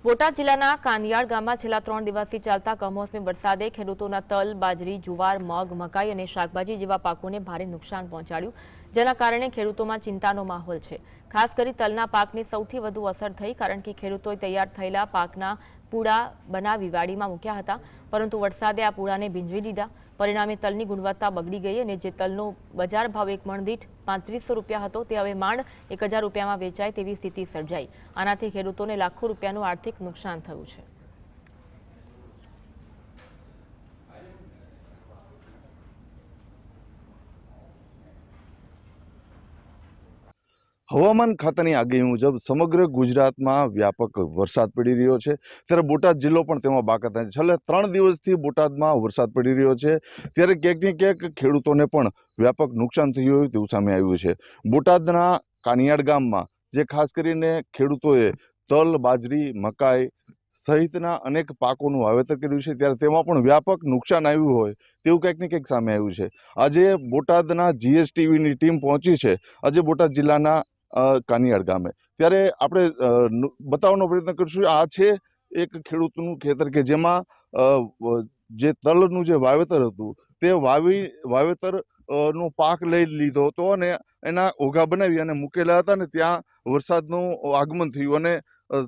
બોટાદ જિલ્લાના કાનિયાડ ગામમાં છેલ્લા 3 દિવસથી ચાલતા કમોસમી વરસાદે ખેડૂતોના તલ, બાજરી, જુવાર, મગ, મકાઈ અને શાકભાજી જેવા પાકોને ભારે નુકસાન પહોંચાડ્યું, જેના કારણે ખેડૂતોમાં ચિંતાનો માહોલ છે। ખાસ કરી તલના પાકને સૌથી વધુ અસર થઈ, કારણ કે ખેડૂતોએ તૈયાર થયેલા પાકના પૂડા બનાવી વાડીમાં મૂક્યા હતા, પરંતુ વરસાદે આ પૂડાને ભીંજવી દીધા। પરિણામે તલની ગુણવત્તા બગડી ગઈ અને જે તલનો બજાર ભાવ એક મણ દીઠ 3500 રૂપિયા હતો, તે હવે માંડ 1000 રૂપિયામાં વેચાય તેવી સ્થિતિ સર્જાઈ। આનાથી ખેડૂતોને લાખો રૂપિયાનું આર્થિક નુકસાન થયું છે। હવામાન ખાતાની આગાહી મુજબ સમગ્ર ગુજરાતમાં વ્યાપક વરસાદ પડી રહ્યો છે, ત્યારે બોટાદ જિલ્લો પણ તેમાં બાકાત છે। છેલ્લા 3 દિવસથી બોટાદમાં વરસાદ પડી રહ્યો છે, ત્યારે ક્યાંક ને ક્યાંક ખેડૂતોને પણ વ્યાપક નુકસાન થયું હોય તેવું સામે આવ્યું છે। બોટાદના કાનિયાડ ગામમાં જે ખાસ કરીને ખેડૂતોએ તલ, બાજરી, મકાઈ સહિતના અનેક પાકોનું વાવેતર કર્યું છે, ત્યારે તેમાં પણ વ્યાપક નુકસાન આવ્યું હોય તેવું કંઈક ને કંઈક સામે આવ્યું છે। આજે બોટાદના જીએસટીવીની ટીમ પહોંચી છે, આજે બોટાદ જિલ્લાના કાનિયાડ ગામે, ત્યારે આપણે બતાવવાનો પ્રયત્ન કરીશું। આ છે એક ખેડૂતનું ખેતર કે જેમાં જે તલનું જે વાવેતર હતું તે વાવેતર નો પાક લઈ લીધો હતો અને એના ઓઘા બનાવી અને મૂકેલા હતા, અને ત્યાં વરસાદનું આગમન થયું અને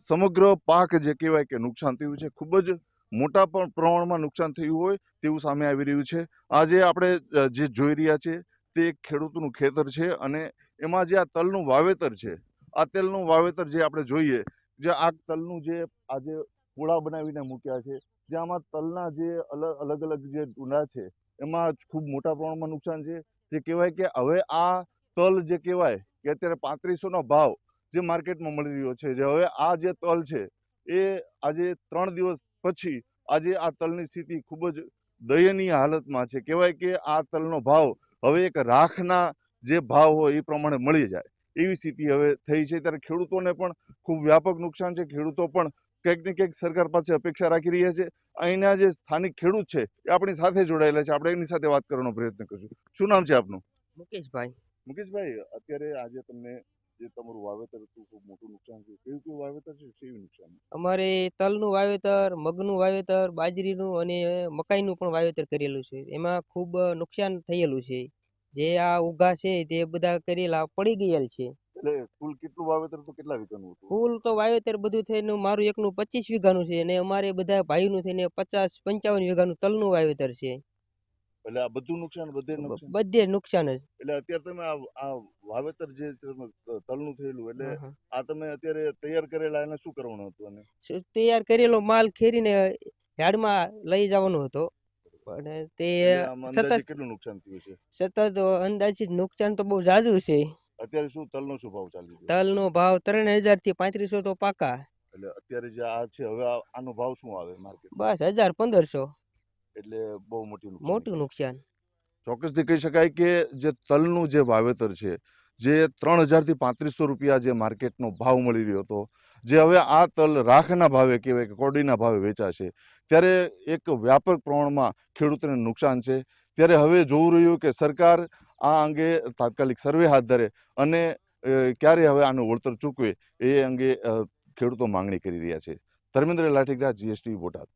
સમગ્ર પાક જે કહેવાય કે નુકસાન થયું છે। ખૂબ જ મોટા પ્રમાણમાં નુકસાન થયું હોય તેવું સામે આવી રહ્યું છે। આજે આપણે જે જોઈ રહ્યા છે તે એક ખેડૂતનું ખેતર છે, અને એમાં જે આ તલનું વાવેતર છે, આ તલનું વાવેતર જે આપણે જોઈએ, જે આ તલનું જે આજે પૂળા બનાવીને મૂક્યા છે, જે આમાં તલના જે અલગ અલગ જે ડુંડા છે એમાં ખૂબ મોટા પ્રમાણમાં નુકસાન છે। જે કહેવાય કે હવે આ તલ જે કહેવાય કે અત્યારે 3500નો ભાવ જે માર્કેટમાં મળી રહ્યો છે, જે હવે આ જે તલ છે એ આજે 3 દિવસ પછી આજે આ તલની સ્થિતિ ખૂબ જ દયનીય હાલતમાં છે। કહેવાય કે આ તલનો ભાવ હવે એક રાખના જે ભાવ હોય એ પ્રમાણે મળી જાય એવી સ્થિતિ હવે થઈ છે, ત્યારે ખેડૂતોને પણ ખૂબ વ્યાપક નુકસાન છે। ખેડૂતો પણ કંઈક ને કંઈક સરકાર પાસે અપેક્ષા રાખી રહ્યા છે। અહીંના જે સ્થાનિક ખેડૂત છે એ આપણી સાથે જોડાયેલા છે, આપણે એની સાથે વાત કરવાનો પ્રયત્ન કરીશું। શું નામ છે આપનું? મુકેશભાઈ। મુકેશભાઈ, અત્યારે આજે તમને જે તમારું વાવેતર હતું ખૂબ મોટું નુકસાન થયું, કેવું કેવું વાવેતર છે, કેવું નુકસાન? અમારે તલનું વાવેતર, મગનું વાવેતર, બાજરીનું અને મકાઈનું પણ વાવેતર કરેલું છે। એમાં ખૂબ નુકસાન થયેલું છે। જે આ ઉગા છે તે બધા કરેલા પડી ગયેલ છે। એટલે કુલ કેટલું વાવેતર હતું, કેટલા વીઘાનું હતું? કુલ તો વાવેતર બધું થઈને મારું એકનું 25 વીઘાનું છે, અને અમારે બધા ભાઈનું થઈને 50-55 વીઘાનું તલનું વાવેતર છે। એટલે આ બધું નુકસાન, બધે નુકસાન? બધે નુકસાન જ। એટલે અત્યારે તમે આ વાવેતર જે તમે તલનું થયેલું, એટલે હા, હા। આ તમે અત્યારે તૈયાર કરેલા એને શું કરવાનું હતું? અને તૈયાર કરેલો માલ ખેરીને યાર્ડમાં લઈ જવાનો હતો, પણ તે એટલે આમ અંદાજે સતત કેટલું નુકસાન થયું છે? અંદાજિત નુકસાન તો બહુ ઝાઝું છે। અત્યારે શું તલનો શું ભાવ ચાલી રહ્યો? તલનો ભાવ 3000 થી 3500 તો પાકા। એટલે અત્યારે જે આ છે હવે આનો ભાવ શું આવે માર્કેટ? બસ 1000-1500। એટલે બહુ મોટું મોટું નુકસાન। નુકસાન। ચોક્કસથી કહી શકાય કે જે તલનું જે વાવેતર છે, જે 3000 થી 3500 રૂપિયા જે માર્કેટનો ભાવ મળી રહ્યો હતો, જે હવે આ તલ રાખના ભાવે કહેવાય કે કોડીના ભાવે વેચાશે, ત્યારે એક વ્યાપક પ્રમાણમાં ખેડૂતોને નુકસાન છે। ત્યારે હવે જોવું રહ્યું કે સરકાર આ અંગે તાત્કાલિક સર્વે હાથ ધરે અને ક્યારે હવે આનું વળતર ચૂકવે એ અંગે ખેડૂતો માંગણી કરી રહ્યા છે। ધર્મેન્દ્ર લાઠીગરા, જીએસટી બોટાદ।